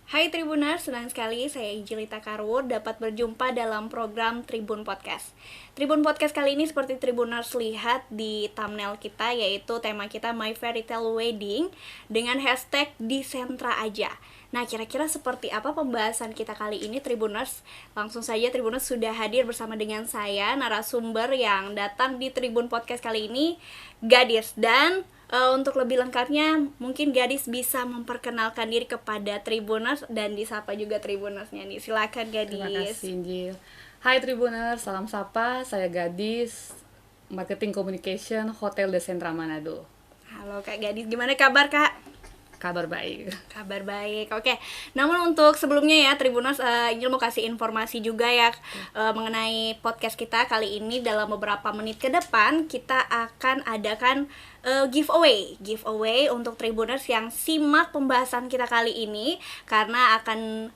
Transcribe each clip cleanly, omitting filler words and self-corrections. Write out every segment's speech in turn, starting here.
Hai Tribuners, senang sekali saya Ijilita Karwo dapat berjumpa dalam program Tribun Podcast. Tribun Podcast kali ini seperti Tribuners lihat di thumbnail kita, yaitu tema kita My Fairy Tale Wedding dengan hashtag di sentra aja. Nah, kira-kira seperti apa pembahasan kita kali ini Tribuners? Langsung saja Tribuners sudah hadir bersama dengan saya, narasumber yang datang di Tribun Podcast kali ini, Gadis. Dan untuk lebih lengkapnya, mungkin Gadis bisa memperkenalkan diri kepada Tribuners dan disapa juga Tribunersnya nih. Silakan Gadis. Terima kasih, Injil. Hai Tribuners, salam sapa. Saya Gadis, Marketing Communication Hotel de Centra Manado. Halo Kak Gadis, gimana kabar Kak? Kabar baik. Kabar baik, oke. Namun untuk sebelumnya ya Tribuners, Injil mau kasih informasi juga ya mengenai podcast kita kali ini. Dalam beberapa menit ke depan kita akan adakan giveaway untuk Tribuners yang simak pembahasan kita kali ini, karena akan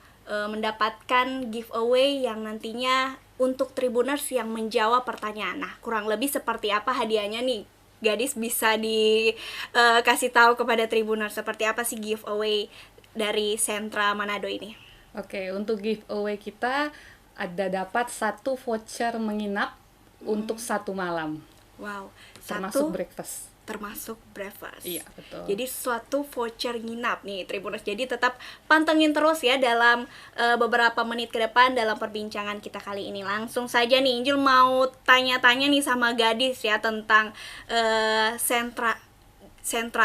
mendapatkan giveaway yang nantinya untuk Tribuners yang menjawab pertanyaan. Nah, kurang lebih seperti apa hadiahnya nih? Gadis bisa dikasih tahu kepada Tribuners seperti apa sih giveaway dari Sentra Manado ini? Oke, untuk giveaway kita ada dapat 1 voucher menginap untuk 1 malam. Wow, Termasuk breakfast. Termasuk breakfast. Iya, betul. Jadi suatu voucher nginap nih Tribuners. Jadi tetap pantengin terus ya dalam beberapa menit ke depan dalam perbincangan kita kali ini. Langsung saja nih Injil mau tanya-tanya nih sama Gadis ya tentang sentra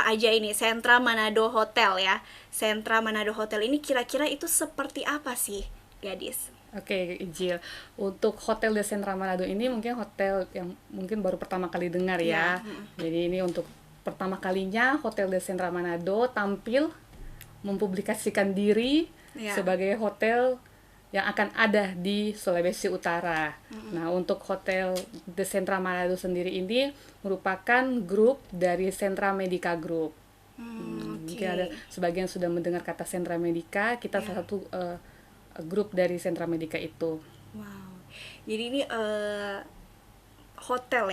aja ini, Sentra Manado Hotel ya. Sentra Manado Hotel ini kira-kira itu seperti apa sih, Gadis? Oke, Ijil. Untuk Hotel de Centra Manado ini mungkin hotel yang mungkin baru pertama kali dengar ya. Jadi ini untuk pertama kalinya Hotel de Centra Manado tampil mempublikasikan diri sebagai hotel yang akan ada di Sulawesi Utara. Nah, untuk Hotel de Centra Manado sendiri ini merupakan grup dari Centra Medica Group. Mungkin ada sebagian sudah mendengar kata Centra Medica, kita salah satu grup dari Centra Medica itu. Wow. Jadi ini hotel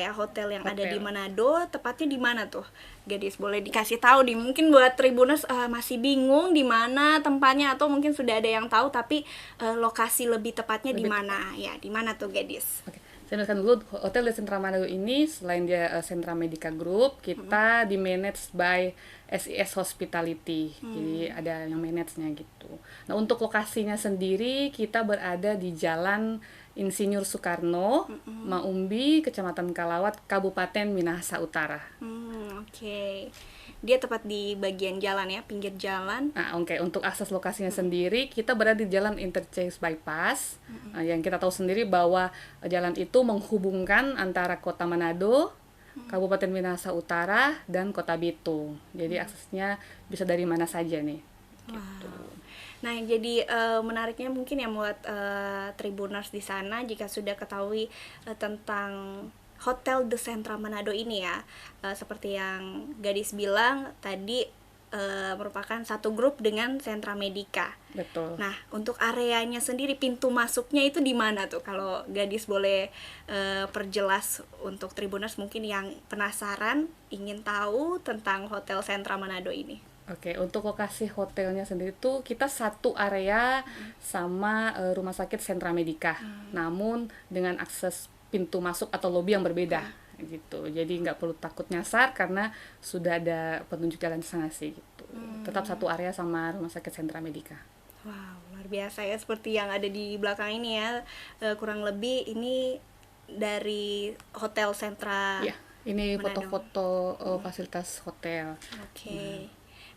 yang ada di Manado, tepatnya di mana tuh? Gadis boleh dikasih tahu nih. Mungkin buat Tribuners masih bingung di mana tempatnya, atau mungkin sudah ada yang tahu tapi lokasi lebih tepatnya di mana? Ya, di mana tuh Gadis? Oke. Saya jelaskan dulu, Hotel de Centra Manado ini selain dia Centra Medica Group, kita di manage by SIS Hospitality. Jadi ada yang manage-nya gitu. Nah, untuk lokasinya sendiri kita berada di Jalan Insinyur Soekarno, Maumbi, Kecamatan Kalawat, Kabupaten Minahasa Utara. Oke. Dia tepat di bagian jalan ya, pinggir jalan. Nah, oke. Untuk akses lokasinya sendiri, kita berada di Jalan Interchange Bypass. Yang kita tahu sendiri bahwa jalan itu menghubungkan antara Kota Manado, Kabupaten Minahasa Utara, dan Kota Bitung. Jadi aksesnya bisa dari mana saja nih. Gitu. Nah, yang jadi menariknya mungkin ya buat Tribuners di sana, jika sudah ketahui tentang Hotel de Centra Manado ini ya, seperti yang Gadis bilang tadi, merupakan satu grup dengan Sentra Medica. Betul. Nah, untuk areanya sendiri, pintu masuknya itu di mana tuh? Kalau Gadis boleh perjelas untuk Tribuners mungkin yang penasaran, ingin tahu tentang Hotel Sentra Manado ini. Oke, untuk lokasi hotelnya sendiri tuh kita satu area sama rumah sakit Sentra Medica. Namun dengan akses pintu masuk atau lobi yang berbeda gitu. Jadi nggak perlu takut nyasar karena sudah ada petunjuk jalan di sana sih gitu. Tetap satu area sama rumah sakit Sentra Medica. Wow, luar biasa ya, seperti yang ada di belakang ini ya. Kurang lebih ini dari Hotel Sentra. Ya, ini Manado. foto-foto fasilitas hotel. Oke.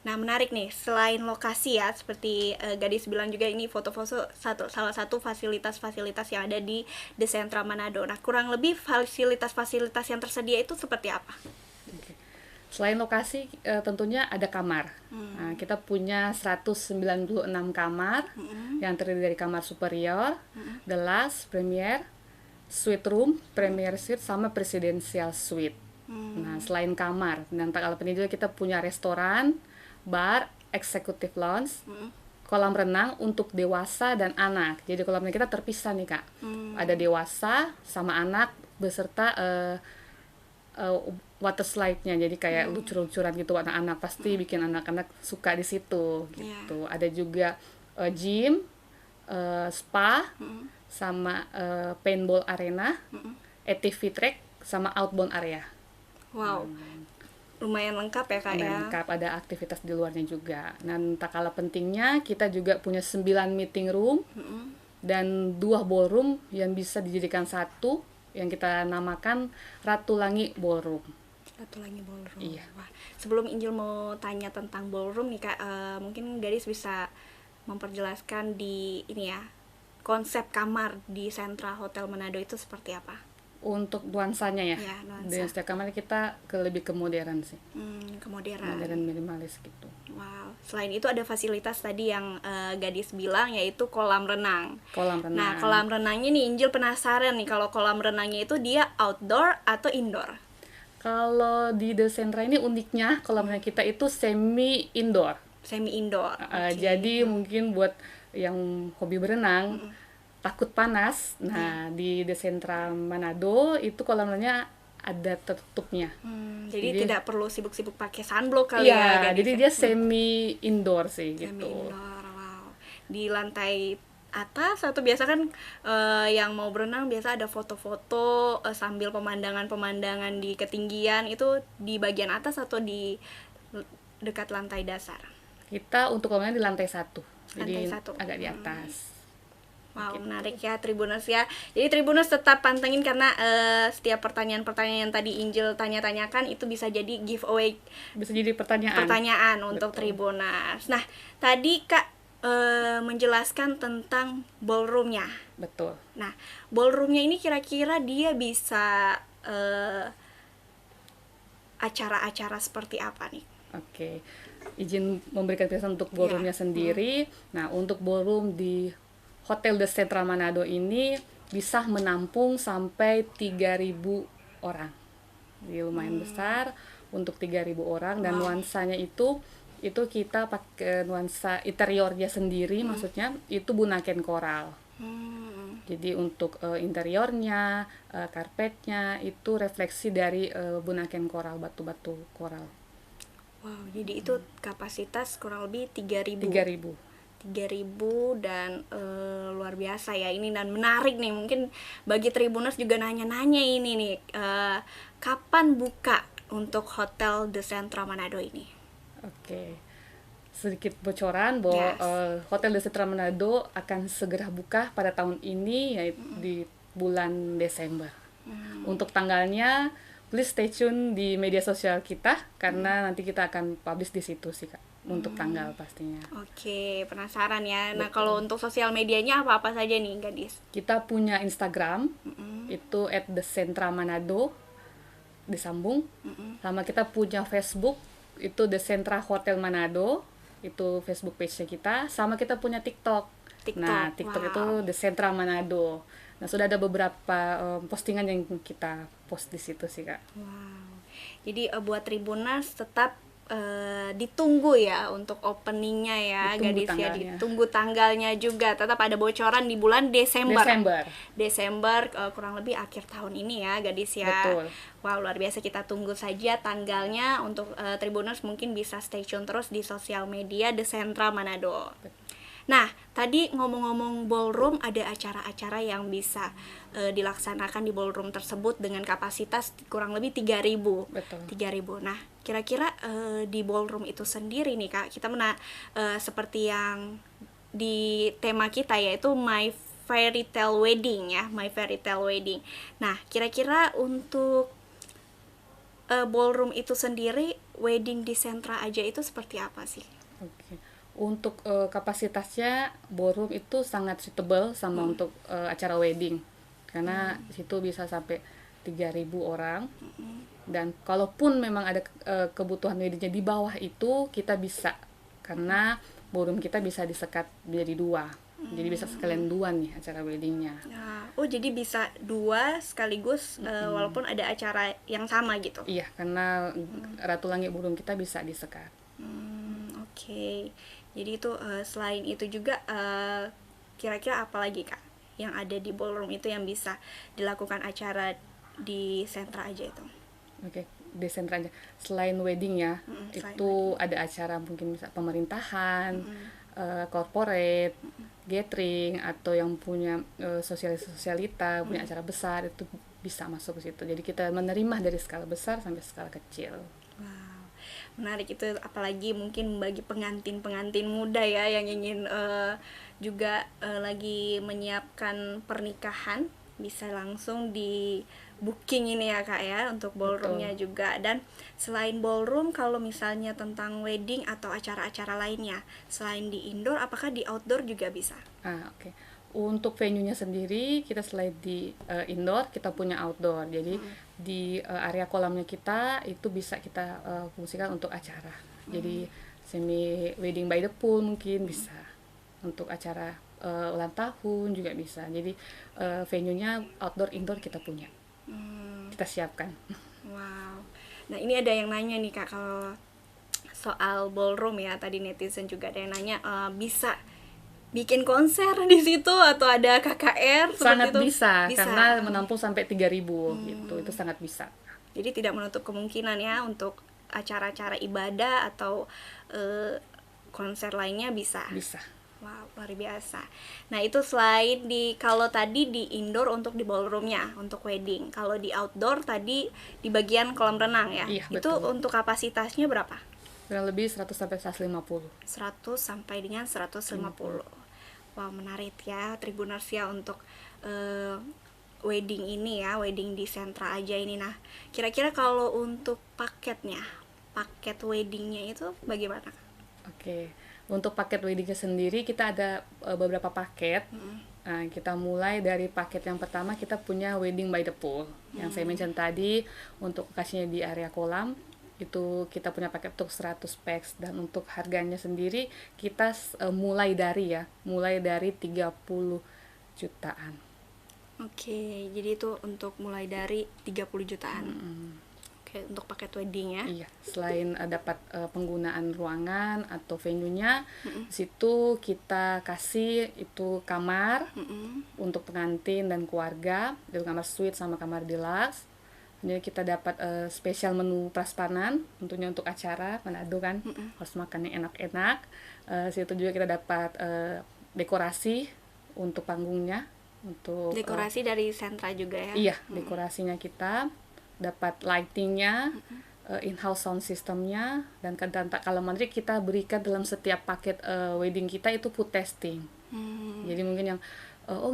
Nah, menarik nih, selain lokasi ya, seperti Gadis bilang juga ini foto-foto salah satu fasilitas-fasilitas yang ada di The Centra Manado. Nah, kurang lebih fasilitas-fasilitas yang tersedia itu seperti apa? Oke. Selain lokasi, tentunya ada kamar. Nah, kita punya 196 kamar yang terdiri dari kamar superior, deluxe, premier, suite room, premier suite, sama presidential suite. Nah, selain kamar, dan kalau ini juga kita punya restoran, bar, executive lounge, kolam renang untuk dewasa dan anak. Jadi kolam renang kita terpisah nih Kak. Ada dewasa sama anak beserta water slide-nya, jadi kayak lucur-lucuran gitu anak-anak, pasti bikin anak-anak suka di situ gitu. Ada juga gym, spa, sama paintball arena, ATV track, sama outbound area. Wow, lumayan lengkap ya Kak ya. Lengkap, ada aktivitas di luarnya juga. Dan tak kalah pentingnya, kita juga punya 9 meeting room dan 2 ballroom yang bisa dijadikan satu, yang kita namakan Ratulangi Ballroom. Ratulangi Ballroom. Iya. Wah, sebelum Injil mau tanya tentang ballroom nih Kak, mungkin Gadis bisa memperjelaskan di ini ya, konsep kamar di Sentra Hotel Manado itu seperti apa? Untuk nuansanya ya, Ya, nuansa. di setiap kamar kita lebih ke modern sih, Kemudian, modern minimalis gitu. wow. Selain itu ada fasilitas tadi yang Gadis bilang, yaitu kolam renang. Kolam renang. Nah, kolam renangnya nih Injil penasaran nih, kalau kolam renangnya itu dia outdoor atau indoor? Kalau di The Sentra ini uniknya kolam renang kita itu semi indoor. Semi indoor. Jadi mungkin buat yang hobi berenang, takut panas, nah di The Sentra Manado itu kolam renangnya ada tertutupnya. Jadi tidak perlu sibuk-sibuk pakai sunblock kali Iya, ya. jadi dia semi indoor sih Semi gitu. indoor, wow. Di lantai atas atau biasa kan yang mau berenang biasa ada foto-foto sambil pemandangan-pemandangan di ketinggian, itu di bagian atas atau di dekat lantai dasar? Kita untuk kolam renang di lantai 1, Lantai jadi 1. agak di atas. Wow, menarik ya Tribuners ya. Jadi Tribuners tetap pantengin karena setiap pertanyaan-pertanyaan yang tadi Injil tanya-tanyakan itu bisa jadi giveaway Bisa jadi pertanyaan. untuk Betul. Tribuners. Nah, tadi Kak menjelaskan tentang ballroomnya. Betul. Nah, ballroomnya ini kira-kira dia bisa acara-acara seperti apa nih? Oke. Izin memberikan penjelasan untuk ballroomnya sendiri. Nah, untuk ballroom di Hotel The Sentra Manado ini bisa menampung sampai 3.000 orang. Jadi lumayan besar untuk 3.000 orang, dan nuansanya itu kita pakai nuansa interiornya sendiri, maksudnya itu Bunaken Coral. Jadi untuk interiornya, karpetnya itu refleksi dari Bunaken Coral, batu-batu koral. Wow, jadi itu kapasitas kurang lebih 3.000 dan luar biasa ya ini, dan menarik nih. Mungkin bagi Tribuners juga nanya-nanya ini nih, kapan buka untuk Hotel The Sentra Manado ini? Oke. Sedikit bocoran bahwa Hotel The Sentra Manado akan segera buka pada tahun ini, yaitu di bulan Desember. Untuk tanggalnya please stay tune di media sosial kita, karena nanti kita akan publish di situ sih Kak, untuk tanggal pastinya. Oke, penasaran ya. Nah, kalau untuk sosial medianya apa-apa saja nih, Gadis? Kita punya Instagram, itu @thecentramanado, disambung. Sama kita punya Facebook, itu The Sentra Hotel Manado, itu Facebook page-nya kita. Sama kita punya TikTok. Nah, TikTok itu The Sentra Manado. Nah, sudah ada beberapa postingan yang kita post di situ sih Kak. Wow. Jadi buat Tribuners tetap ditunggu ya untuk openingnya ya, Gadis ya. Ditunggu tanggalnya juga. Tetap ada bocoran di bulan Desember kurang lebih akhir tahun ini ya, Gadis ya. Betul. Wow, luar biasa, kita tunggu saja tanggalnya. Untuk Tribuners mungkin bisa stay tune terus di sosial media The Sentra Manado. Nah, tadi ngomong-ngomong ballroom, ada acara-acara yang bisa dilaksanakan di ballroom tersebut dengan kapasitas kurang lebih 3.000. Betul. 3.000. Nah, kira-kira di ballroom itu sendiri nih Kak, kita seperti yang di tema kita, yaitu My Fairy Tale Wedding ya, My Fairy Tale Wedding. Nah, kira-kira untuk ballroom itu sendiri, wedding di Sentra aja itu seperti apa sih? Oke. Untuk kapasitasnya ballroom itu sangat suitable sama untuk acara wedding, karena situ bisa sampai 3.000 orang. Dan kalaupun memang ada kebutuhan weddingnya di bawah itu, kita bisa, karena ballroom kita bisa disekat menjadi 2. Jadi bisa sekalian 2 nih acara weddingnya. Nah, jadi bisa 2 sekaligus walaupun ada acara yang sama gitu. Iya, karena Ratulangi ballroom kita bisa disekat. Oke. Jadi itu selain itu juga kira-kira apa lagi Kak yang ada di ballroom itu yang bisa dilakukan acara di Sentra aja itu? Oke, di sentranya selain wedding ya, itu ada acara mungkin bisa pemerintahan, corporate, gathering, atau yang punya sosialita, punya acara besar, itu bisa masuk ke situ. Jadi kita menerima dari skala besar sampai skala kecil. Wow, menarik itu, apalagi mungkin bagi pengantin-pengantin muda ya yang ingin juga lagi menyiapkan pernikahan, bisa langsung di booking ini ya Kak ya, untuk ballroomnya juga. Dan selain ballroom, kalau misalnya tentang wedding atau acara-acara lainnya, selain di indoor, apakah di outdoor juga bisa? Oke. Untuk venue-nya sendiri, kita selain di indoor, kita punya outdoor. Jadi di area kolamnya kita itu bisa kita fungsikan untuk acara. Jadi semi wedding by the pool mungkin bisa. Untuk acara ulang tahun juga bisa. Jadi venue-nya outdoor indoor kita punya. Kita siapkan. Wow. Nah, ini ada yang nanya nih Kak, kalau soal ballroom ya, tadi netizen juga ada yang nanya, bisa bikin konser di situ atau ada KKR Sangat seperti itu? bisa, karena menampung sampai 3.000 gitu. Itu sangat bisa. Jadi tidak menutup kemungkinan ya untuk acara-acara ibadah atau konser lainnya bisa. Bisa. Wow, luar biasa. Nah, itu selain kalau tadi di indoor untuk di ballroomnya, untuk wedding. Kalau di outdoor tadi di bagian kolam renang ya. Iya, itu betul. untuk kapasitasnya berapa? Kurang lebih 100 sampai 150. 100 sampai dengan 150. Wow, menarik ya Tribuners ya untuk wedding ini ya, wedding di Sentra Aja ini. Nah, kira-kira kalau untuk paketnya, paket weddingnya itu bagaimana? Oke. Untuk paket weddingnya sendiri kita ada beberapa paket. Nah, kita mulai dari paket yang pertama, kita punya wedding by the pool. Yang saya mention tadi, untuk lokasinya di area kolam, itu kita punya paket untuk 100 packs. Dan untuk harganya sendiri kita mulai dari 30 jutaan. Oke, jadi itu untuk mulai dari 30 jutaan. Oke, untuk paket wedding ya. Iya, selain dapat penggunaan ruangan atau venue-nya, situ kita kasih itu kamar untuk pengantin dan keluarga, itu kamar suite sama kamar deluxe. Jadi kita dapat spesial menu prasmanan, tentunya untuk acara Manado kan, harus makan yang enak-enak. Situ juga kita dapat dekorasi untuk panggungnya, untuk dekorasi dari Sentra juga ya. Iya, dekorasinya kita dapat lightingnya, in-house sound systemnya, dan kalau menarik kita berikan dalam setiap paket wedding kita itu food testing. Jadi mungkin yang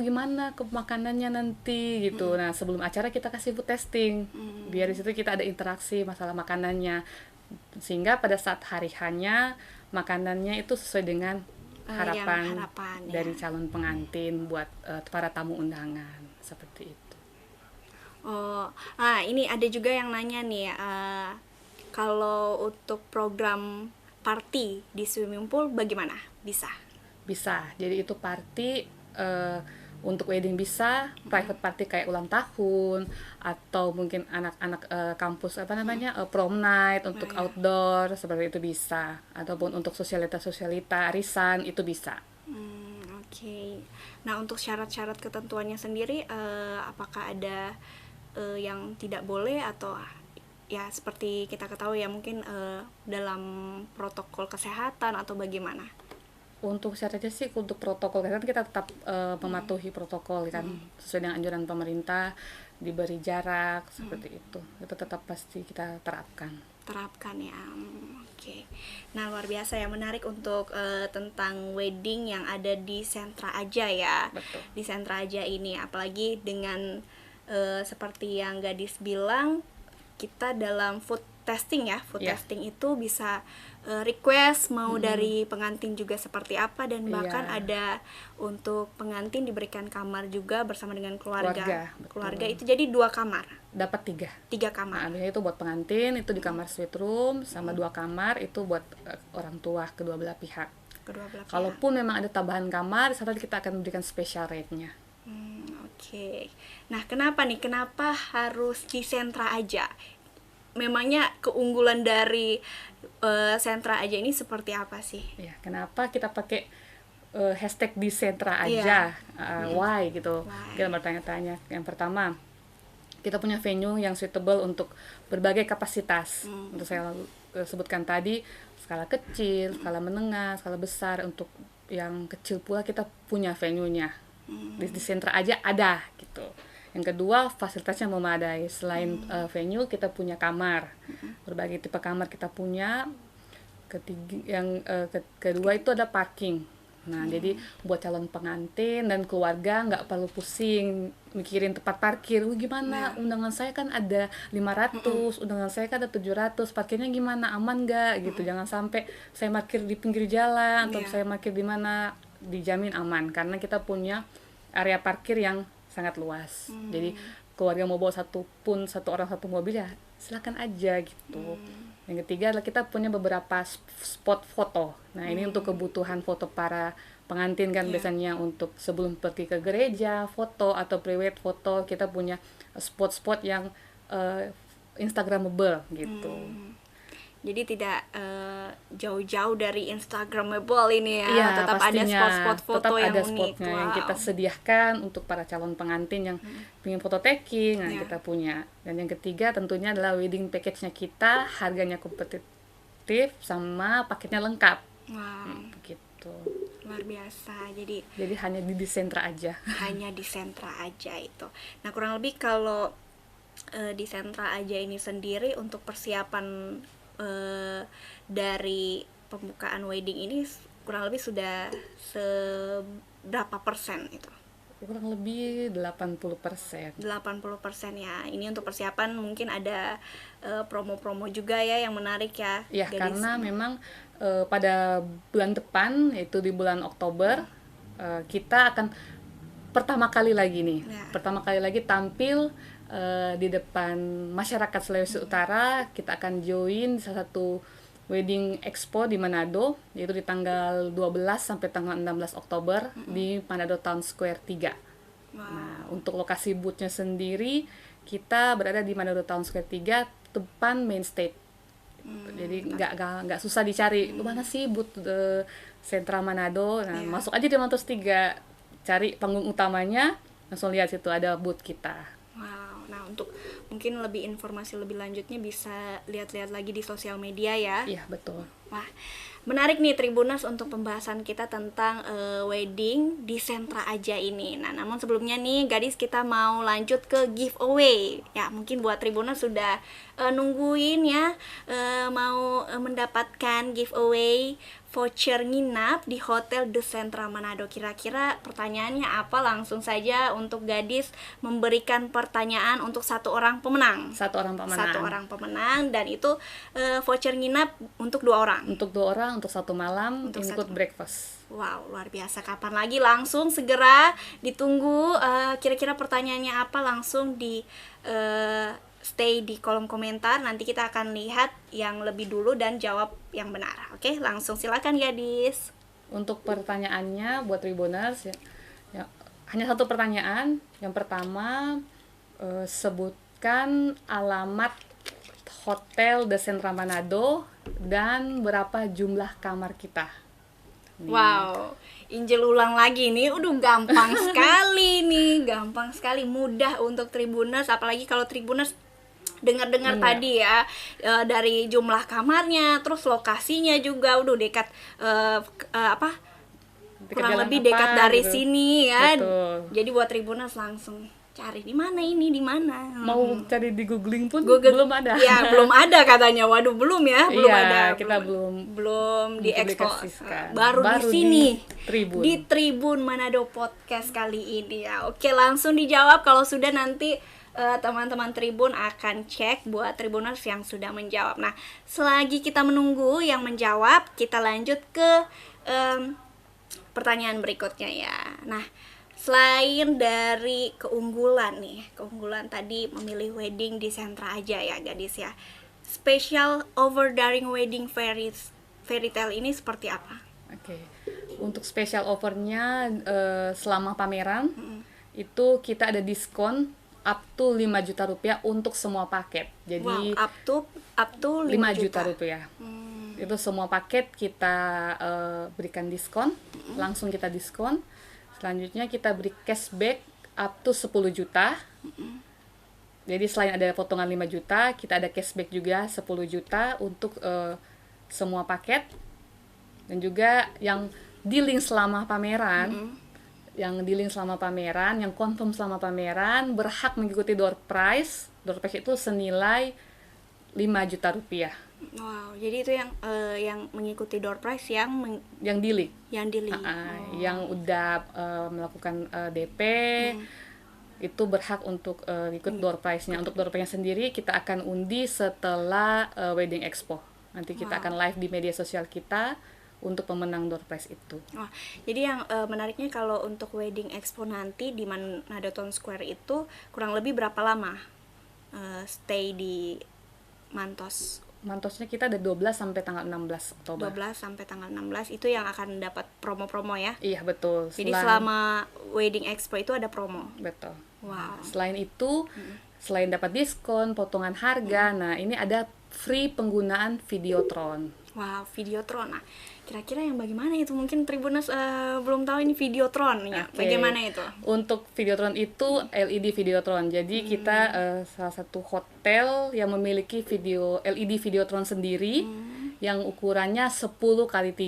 gimana ke makanannya nanti gitu. Nah, sebelum acara kita kasih food testing, biar di situ kita ada interaksi masalah makanannya, sehingga pada saat hari hanya makanannya itu sesuai dengan harapan dari calon pengantin buat para tamu undangan, seperti itu. Ini ada juga yang nanya nih, kalau untuk program party di swimming pool bagaimana? Bisa? Bisa. Jadi itu party untuk wedding bisa, private party kayak ulang tahun, atau mungkin anak-anak kampus prom night untuk outdoor, seperti itu bisa. Ataupun untuk sosialita arisan itu bisa. Oke. Nah, untuk syarat-syarat ketentuannya sendiri, apakah ada yang tidak boleh, atau ya seperti kita ketahui ya mungkin dalam protokol kesehatan atau bagaimana? Untuk syaratnya sih, untuk protokol kesehatan kita tetap mematuhi protokol kan, sesuai dengan anjuran pemerintah, diberi jarak seperti itu tetap pasti kita terapkan ya. Oke. Nah, luar biasa ya, menarik untuk tentang wedding yang ada di Sentra Aja ya. Betul. Di Sentra Aja ini, apalagi dengan seperti yang Gadis bilang, kita dalam food testing ya, testing itu bisa request mau dari pengantin juga seperti apa, dan bahkan ada untuk pengantin diberikan kamar juga bersama dengan keluarga itu, jadi 2 kamar, dapat 3 kamar. Nah, itu buat pengantin itu di kamar suite room, sama 2 kamar itu buat orang tua kedua belah pihak. Kalaupun memang ada tambahan kamar, saat kita akan berikan special rate-nya. Oke. Nah, kenapa harus di Sentra Aja? Memangnya keunggulan dari Sentra Aja ini seperti apa sih? Ya, kenapa kita pakai hashtag di Sentra Aja? Why gitu? Kita bertanya-tanya. Yang pertama, kita punya venue yang suitable untuk berbagai kapasitas. Untuk saya sebutkan tadi, skala kecil, skala menengah, skala besar. Untuk yang kecil pula kita punya venue-nya. Di sentra aja ada gitu. Yang kedua, fasilitasnya memadai. Selain venue, kita punya kamar. Berbagai tipe kamar kita punya. Kedua itu ada parking. Nah, jadi buat calon pengantin dan keluarga nggak perlu pusing mikirin tempat parkir. Gimana? Undangan saya kan ada 500, undangan saya kan ada 700, parkirnya gimana? Aman nggak? Gitu. Jangan sampai saya parkir di pinggir jalan atau saya parkir di mana, dijamin aman karena kita punya area parkir yang sangat luas. Jadi keluarga mau bawa satu orang satu mobil ya silakan aja gitu. Yang ketiga adalah kita punya beberapa spot foto. Nah, ini untuk kebutuhan foto para pengantin kan biasanya untuk sebelum pergi ke gereja, foto atau pre-wed foto, kita punya spot-spot yang Instagramable gitu. Jadi tidak jauh-jauh dari Instagramable ini ya, Iya, tetap pastinya. ada spot-spot foto Tetap yang ada unik. spotnya yang kita sediakan untuk para calon pengantin yang ingin foto taking. Nah, kita punya. Dan yang ketiga tentunya adalah wedding package-nya kita, harganya kompetitif sama paketnya lengkap. Begitu. Luar biasa. Jadi hanya di sentra aja. Hanya di sentra aja itu. Nah, kurang lebih kalau di sentra aja ini sendiri untuk persiapan dari pembukaan wedding ini kurang lebih sudah seberapa persen itu? Kurang lebih 80%. 80% ya. Ini untuk persiapan mungkin ada promo-promo juga ya yang menarik ya. Ya, karena memang pada bulan depan, yaitu di bulan Oktober, kita akan pertama kali lagi tampil di depan masyarakat Sulawesi Utara. Kita akan join salah satu wedding expo di Manado, yaitu di tanggal 12 sampai tanggal 16 Oktober di Manado Town Square 3. Nah, untuk lokasi booth-nya sendiri, kita berada di Manado Town Square 3, depan main stage. Jadi nggak susah dicari, mana sih booth sentra Manado. Nah, masuk aja di Manado 3, cari panggung utamanya, langsung lihat situ ada booth kita. Nah, untuk mungkin lebih informasi lebih lanjutnya bisa lihat-lihat lagi di sosial media ya. Iya, betul. Wah, menarik nih Tribuners untuk pembahasan kita tentang wedding di sentra aja ini. Nah, namun sebelumnya nih gadis, kita mau lanjut ke giveaway. Ya, mungkin buat Tribuners sudah nungguin ya, mau mendapatkan giveaway voucher nginap di Hotel The Centra Manado. Kira-kira pertanyaannya apa? Langsung saja untuk gadis memberikan pertanyaan untuk satu orang pemenang. Satu orang pemenang, dan itu voucher nginap untuk 2 orang. Untuk 2 orang, untuk 1 malam, include breakfast. Wow, luar biasa. Kapan lagi? Langsung segera ditunggu. Kira-kira pertanyaannya apa? Langsung di stay di kolom komentar. Nanti kita akan lihat yang lebih dulu dan jawab yang benar. Oke, langsung silakan gadis. Untuk pertanyaannya buat Tribuners ya, hanya 1 pertanyaan. Yang pertama, sebutkan alamat Hotel The Centra Manado dan berapa jumlah kamar kita. Wow, Injil ulang lagi nih. Gampang sekali nih, gampang sekali, mudah untuk Tribuners. Apalagi kalau Tribuners dengar-dengar tadi ya, dari jumlah kamarnya, terus lokasinya juga dekat, kurang lebih dekat dari sini ya. Jadi buat Tribuners langsung cari di mana ini, di mana. Mau cari di googling pun belum ada. Ya, belum ada katanya. Waduh, belum ya, belum ada. Kita belum diekspos. Baru di sini. Di Tribun Manado Podcast kali ini ya. Oke, langsung dijawab. Kalau sudah nanti teman-teman Tribun akan cek buat Tribuners yang sudah menjawab. Nah, selagi kita menunggu yang menjawab, kita lanjut ke pertanyaan berikutnya ya. Nah, selain dari keunggulan tadi memilih wedding di sentra aja ya gadis ya, special over daring wedding fairy tale ini seperti apa? Oke. Untuk special offernya selama pameran itu kita ada diskon up to 5 juta rupiah untuk semua paket. Jadi up to 5 juta rupiah. Itu semua paket kita berikan diskon, langsung kita diskon. Selanjutnya kita beri cashback up to 10 juta. Jadi selain ada potongan 5 juta, kita ada cashback juga 10 juta untuk semua paket. Dan juga yang di-link selama pameran, yang confirm selama pameran berhak mengikuti door prize. Door prize itu senilai 5 juta rupiah. Wow, jadi itu yang mengikuti door prize yang di-link. Yang udah melakukan DP itu berhak untuk ikut door prize-nya. Untuk door prize-nya sendiri kita akan undi setelah Wedding Expo. Nanti kita akan live di media sosial kita untuk pemenang door prize itu. Wah, jadi yang menariknya kalau untuk Wedding Expo nanti di Manado Town Square itu kurang lebih berapa lama stay di Mantos? Mantosnya kita ada 12 sampai tanggal 16 Oktober. 12 sampai tanggal 16 itu yang akan dapat promo-promo ya? Iya, betul. Jadi selama Wedding Expo itu ada promo? Betul. Wow. Selain itu, selain dapat diskon, potongan harga, nah ini ada free penggunaan Videotron. Wow, Videotron. Nah, kira-kira yang bagaimana itu? Mungkin Tribuners belum tahu ini Videotron ya. Okay. Bagaimana itu? Untuk Videotron itu LED Videotron. Jadi kita salah satu hotel yang memiliki LED Videotron sendiri yang ukurannya 10x3.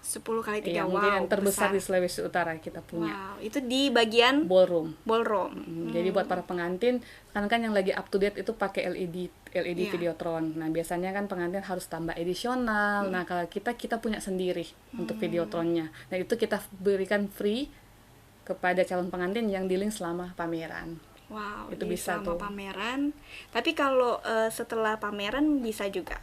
10x3. Iya, wow, mungkin yang terbesar besar di Sulawesi Utara kita punya. Wow, itu di bagian ballroom. Ballroom. Jadi buat para pengantin kan yang lagi up to date itu pakai LED Iya. Videotron. Nah, biasanya kan pengantin harus tambah edisional. Nah, kalau kita punya sendiri untuk Videotronnya. Nah, itu kita berikan free kepada calon pengantin yang di-link selama pameran. Wow, itu jadi bisa selama tuh. pameran. Tapi kalau setelah pameran bisa juga?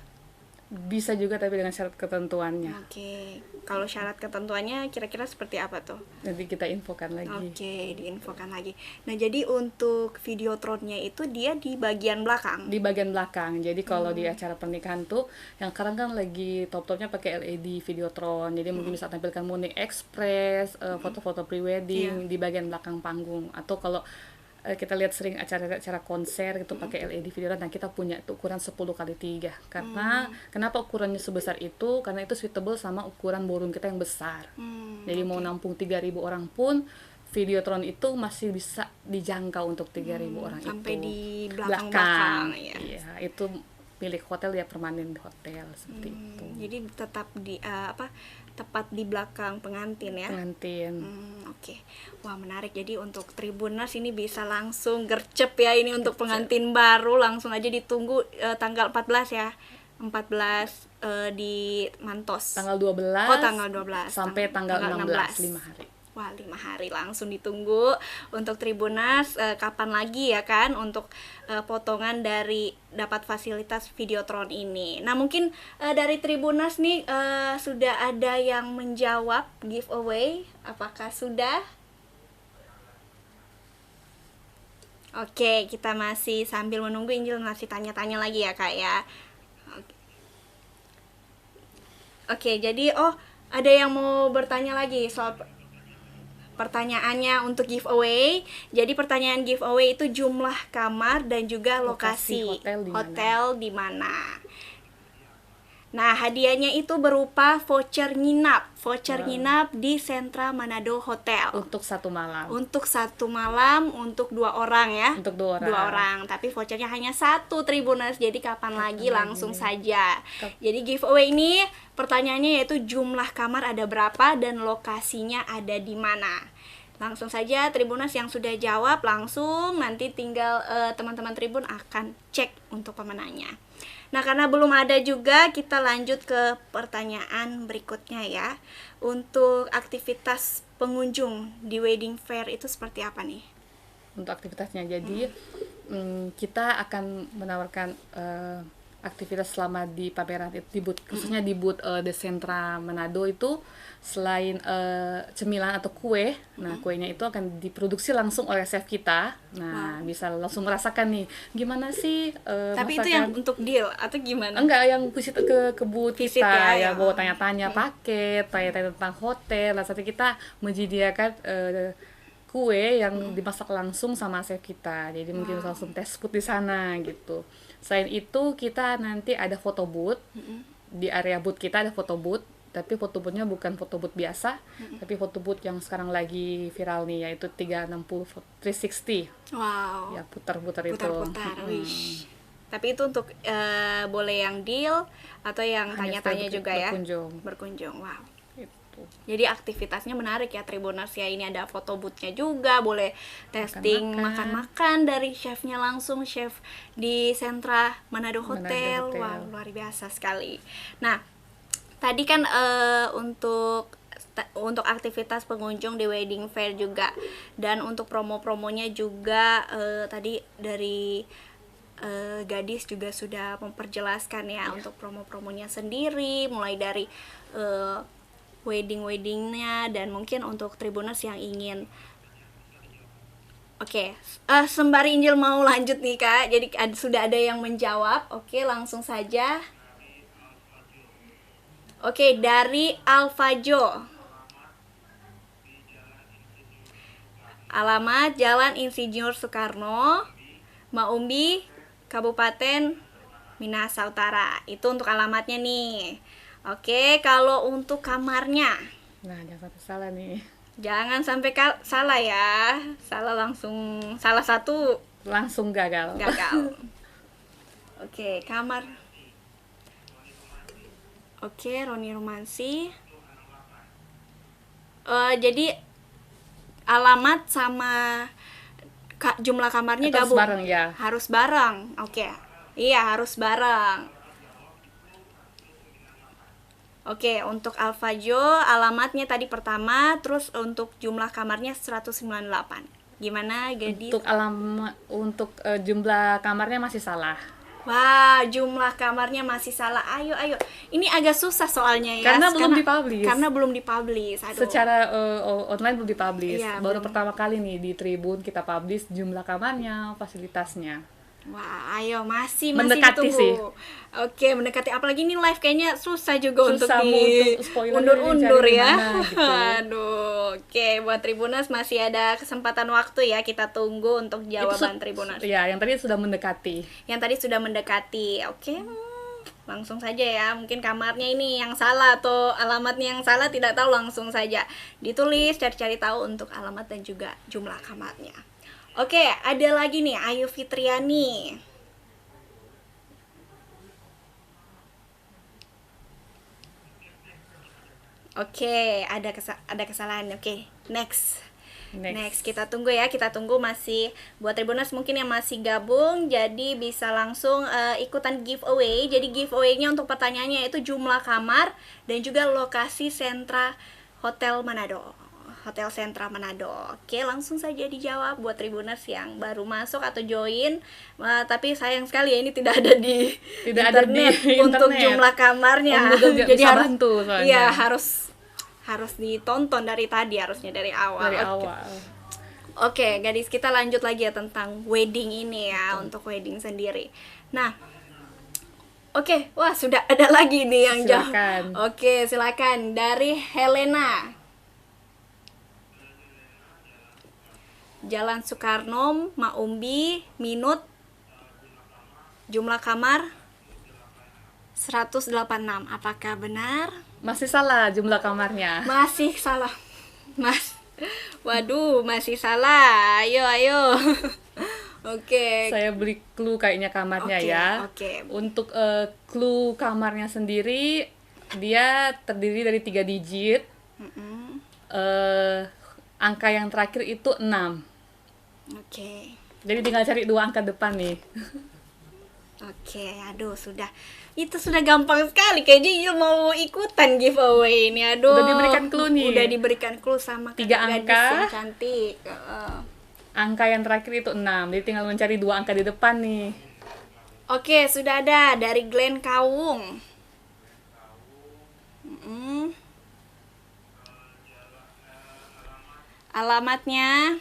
Bisa juga, tapi dengan syarat ketentuannya. Oke. Kalau syarat ketentuannya kira-kira seperti apa tuh? Nanti kita infokan lagi. Oke, diinfokan lagi. Nah, jadi untuk Videotronnya itu dia di bagian belakang? Di bagian belakang. Jadi kalau di acara pernikahan tuh, yang sekarang kan lagi top-topnya pakai LED Videotron. Jadi mungkin bisa tampilkan Morning Express, foto-foto pre-wedding di bagian belakang panggung. Atau kalau kita lihat sering acara-acara konser gitu pakai LED Videotron, nah kita punya itu ukuran 10x3. Karena kenapa ukurannya sebesar itu? Karena itu suitable sama ukuran ballroom kita yang besar. Jadi mau nampung 3.000 orang pun Videotron itu masih bisa dijangkau untuk 3.000 orang sampai itu. di belakang ya. Iya, itu milik hotel ya, permanen di hotel seperti itu. Jadi tetap di tepat di belakang pengantin ya. Pengantin. Oke. Wah, menarik. Jadi untuk Tribuners ini bisa langsung gercep ya ini untuk pengantin baru, langsung aja ditunggu tanggal 14 ya. 14 di Mantos. Tanggal 12. Oh, tanggal 12. Sampai tanggal 16, 5 hari. Wah, 5 hari langsung ditunggu untuk Tribuners. Kapan lagi ya kan untuk potongan dari dapat fasilitas Videotron ini. Nah, mungkin dari Tribuners nih sudah ada yang menjawab giveaway. Apakah sudah? Oke, kita masih sambil menunggu. Injil masih tanya-tanya lagi ya Kak ya. Oke, jadi ada yang mau bertanya lagi soal pertanyaannya untuk giveaway. Jadi pertanyaan giveaway itu jumlah kamar dan juga lokasi hotel di mana. Nah, hadiahnya itu berupa voucher nginap di Sentra Manado Hotel. Untuk 1 malam. Untuk 1 malam untuk 2 orang ya. Untuk 2 orang. 2 orang, tapi vouchernya hanya 1 Tribuners. Jadi kapan lagi langsung saja. Jadi giveaway ini pertanyaannya yaitu jumlah kamar ada berapa dan lokasinya ada di mana. Langsung saja Tribuners yang sudah jawab langsung nanti tinggal teman-teman Tribun akan cek untuk pemenangnya. Nah, karena belum ada juga, kita lanjut ke pertanyaan berikutnya ya. Untuk aktivitas pengunjung di wedding fair itu seperti apa nih? Untuk aktivitasnya, jadi kita akan menawarkan aktivitas selama di pameran itu, di booth, khususnya di booth The Sentra Manado itu, selain cemilan atau kue, nah kuenya itu akan diproduksi langsung oleh chef kita. Nah, bisa langsung merasakan nih gimana sih tapi masakan. itu yang untuk deal atau gimana? Enggak, yang visit ke booth Visit kita ya, bawa tanya-tanya paket, tanya-tanya tentang hotel. Nah, saat kita menyediakan kue yang dimasak langsung sama chef kita. Jadi mungkin langsung test food di sana gitu. Selain itu kita nanti ada foto booth. Di area booth kita ada foto booth. tapi foto boothnya bukan foto booth biasa, tapi foto booth yang sekarang lagi viral nih, yaitu 360 Wow. ya, putar-putar itu. Putar-putar, wish. Tapi itu untuk boleh yang deal atau yang Hanya tanya-tanya sekedar juga ya? berkunjung. Berkunjung, wow. Itu. Jadi aktivitasnya menarik ya Tribuners ya. Ini ada foto booth-nya juga, boleh testing makan-makan dari chefnya langsung, chef di Sentra Manado Hotel. Hotel. Wow, luar biasa sekali. Nah, tadi kan untuk aktivitas pengunjung di wedding fair juga, dan untuk promo-promonya juga tadi dari Gadis juga sudah memperjelaskan ya untuk promo-promonya sendiri, mulai dari weddingnya, dan mungkin untuk Tribuners yang ingin. Oke, sembari Injil mau lanjut nih Kak, jadi sudah ada yang menjawab. Oke, langsung saja. Oke, dari Alfajo. Alamat Jalan Insinyur Soekarno, Maumbi, Kabupaten Minahasa Utara. Itu untuk alamatnya nih. Oke, kalau untuk kamarnya, Nah, jangan sampai salah nih. jangan sampai salah ya. Salah satu Langsung gagal. Oke, kamar. Oke, Roni Romansi. Jadi alamat sama jumlah kamarnya Atau gabung. bareng ya. Harus bareng. Oke. Iya, harus bareng. Oke, untuk Alfajo alamatnya tadi pertama, terus untuk jumlah kamarnya 198. Gimana, Gadis? Untuk jumlah kamarnya masih salah. Wah, jumlah kamarnya masih salah. Ayo. Ini agak susah soalnya ya. Karena belum dipublish. Karena belum dipublish. Aduh. Secara online belum dipublish. Iya, Baru belum. pertama kali nih di Tribun kita publish jumlah kamarnya, fasilitasnya. Wah, ayo masih Mendekati ditunggu. sih. Oke, mendekati. Apalagi ini live kayaknya susah juga untuk Susah untuk spoiler undur-undur cari ya. dimana, gitu. Aduh, oke, buat Tribuners masih ada kesempatan waktu ya, kita tunggu untuk jawaban Tribuners. Ya, yang tadi sudah mendekati. Yang tadi sudah mendekati. Oke, langsung saja ya. Mungkin kamarnya ini yang salah atau alamatnya yang salah, tidak tahu, langsung saja ditulis, cari-cari tahu untuk alamat dan juga jumlah kamarnya. Oke, ada lagi nih, Ayu Fitriani. Oke, ada kesalahan. Oke, next. Kita tunggu ya, kita tunggu masih buat Tribuners mungkin yang masih gabung, jadi bisa langsung ikutan giveaway. Jadi giveaway-nya untuk pertanyaannya itu jumlah kamar dan juga lokasi sentra Hotel Manado. Hotel Sentra Manado. Oke, langsung saja dijawab buat Tribuners yang baru masuk atau join. Tapi sayang sekali ya ini tidak ada di internet untuk jumlah kamarnya. Jadi harus bantu soalnya. Iya, harus ditonton dari tadi, harusnya dari awal. Oke, Gadis, kita lanjut lagi ya tentang wedding ini ya, untuk wedding sendiri. Nah, oke, wah sudah ada lagi nih yang jawab. Oke, silakan dari Helena. Jalan Soekarno, Maumbi, Minut, jumlah kamar 186. Apakah benar? Masih salah jumlah kamarnya. Masih salah. Waduh, masih salah. Ayo. Oke. Saya beri clue kayaknya kamarnya ya. Oke. Untuk clue kamarnya sendiri, dia terdiri dari 3 digit. Angka yang terakhir itu 6. Oke. Jadi tinggal cari 2 angka depan nih. Oke, aduh itu sudah gampang sekali. Kayaknya Yul mau ikutan giveaway ini. Aduh. Udah diberikan clue nih. Udah diberikan clue sama 3 angka. Gadis yang cantik. Angka yang terakhir itu 6. Jadi tinggal mencari 2 angka di depan nih. Oke, sudah ada dari Glenn Kawung. Alamatnya.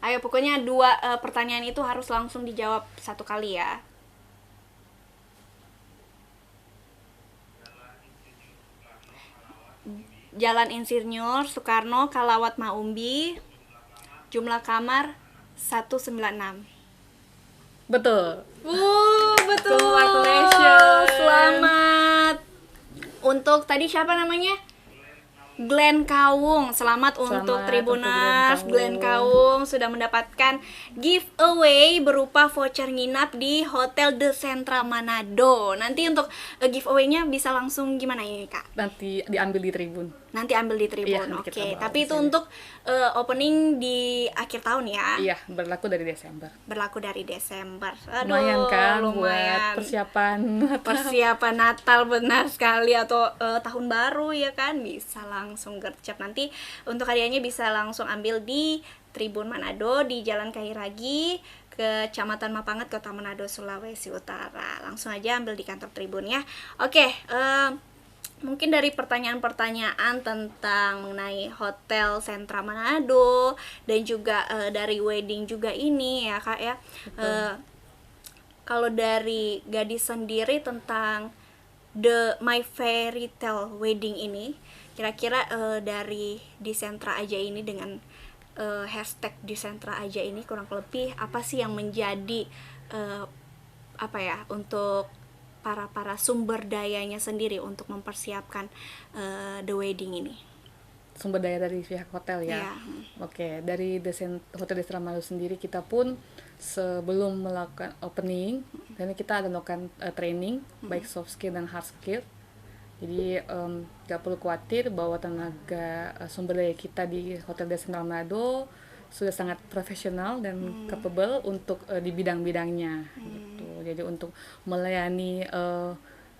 Ayo, pokoknya 2 pertanyaan itu harus langsung dijawab 1 kali ya. Jalan Insinyur Soekarno, Kalawat Maumbi, jumlah kamar 196. Betul. Betul. Congratulations. Selamat untuk tadi siapa namanya? Glenn Kawung. Selamat untuk Tribuners. Glenn Kawung sudah mendapatkan giveaway berupa voucher nginap di Hotel The Centra Manado. Nanti untuk giveaway-nya bisa langsung gimana ini, Kak? Nanti diambil di Tribun. Nanti ambil di Tribun. Iya, Oke. Tapi itu untuk opening di akhir tahun ya? Iya, berlaku dari Desember. Aduh, lumayan kan lumayan. buat persiapan Natal, benar sekali, atau tahun baru ya kan, bisa langsung gercep. Nanti untuk hadiahnya bisa langsung ambil di Tribun Manado di Jalan Kairagi, Kecamatan Mapanget, Kota Manado, Sulawesi Utara. Langsung aja ambil di kantor Tribun ya. Oke, mungkin dari pertanyaan-pertanyaan tentang mengenai Hotel Centra Manado dan juga dari wedding juga ini ya Kak ya. Kalau dari Gadis sendiri tentang My Fairy Tale Wedding ini, kira-kira dari di Centra aja ini dengan hashtag di Centra aja ini kurang lebih apa sih yang menjadi untuk para sumber dayanya sendiri untuk mempersiapkan the wedding ini? Sumber daya dari pihak hotel ya. Yeah. Oke, dari Hotel Destra Manado sendiri kita pun sebelum melakukan opening, dan kita ada melakukan training baik soft skill dan hard skill. Jadi gak perlu khawatir bahwa tenaga sumber daya kita di Hotel Destra Manado sudah sangat profesional dan capable untuk di bidang-bidangnya gitu. Jadi untuk melayani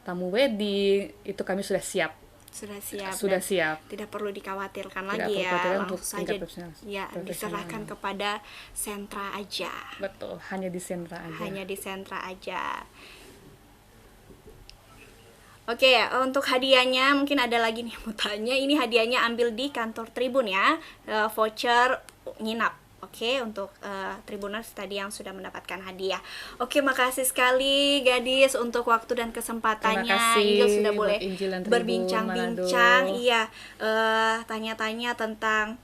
tamu wedding itu kami sudah siap. Sudah siap. Tidak perlu dikhawatirkan Tidak lagi perlu khawatir langsung untuk saja ya profesional. diserahkan kepada Centra aja. Betul, hanya di Centra aja. Oke, untuk hadiahnya mungkin ada lagi nih mau tanya. Ini hadiahnya ambil di kantor Tribun ya, voucher nginap. Oke, untuk Tribuners tadi yang sudah mendapatkan hadiah. Oke, makasih sekali Gadis untuk waktu dan kesempatannya. Injil sudah boleh berbincang-bincang. Iya, tanya-tanya tentang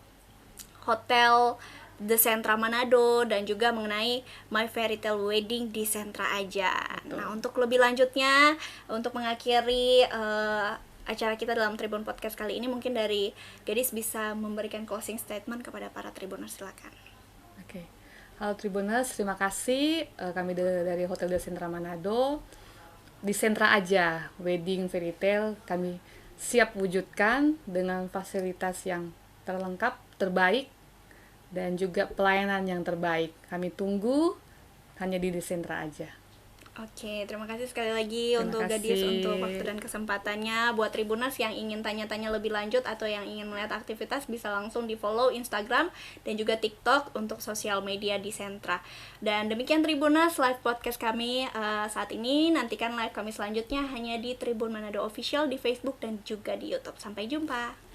Hotel The Centra Manado dan juga mengenai My Fairy Tale Wedding di Centra aja. Betul. Nah, untuk lebih lanjutnya, untuk mengakhiri acara kita dalam Tribun Podcast kali ini, mungkin dari Gadis bisa memberikan closing statement kepada para Tribuners, silakan. Oke. Halo Tribuners, terima kasih. Kami dari Hotel The Centra Manado. Di Centra aja, Wedding Fairy Tale kami siap wujudkan dengan fasilitas yang terlengkap, terbaik, dan juga pelayanan yang terbaik. Kami tunggu hanya di Centra aja. Oke, terima kasih sekali lagi untuk Gadis untuk waktu dan kesempatannya. Buat Tribuners yang ingin tanya-tanya lebih lanjut atau yang ingin melihat aktivitas, bisa langsung di follow Instagram dan juga TikTok untuk sosial media di Centra. Dan demikian Tribuners live podcast kami saat ini. Nantikan live kami selanjutnya hanya di Tribun Manado Official di Facebook dan juga di YouTube. Sampai jumpa.